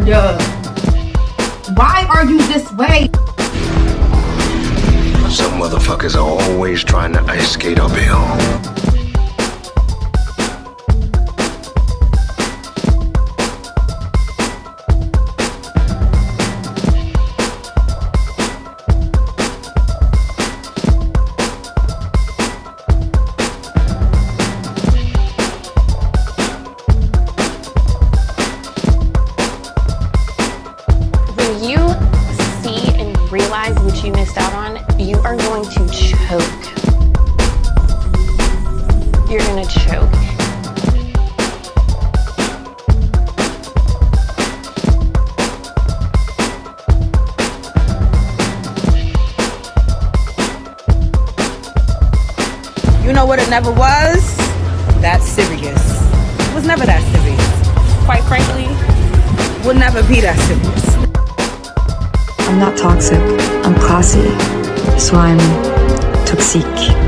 Lord. Why are you this way? Some motherfuckers are always trying to ice skate uphill. When you see and realize what you missed out on, you are going to choke. You're gonna choke. You know what it never was? That serious. It was never that serious. Quite frankly, Would never be that serious. I'm not toxic. I'm classy. So I'm toxique.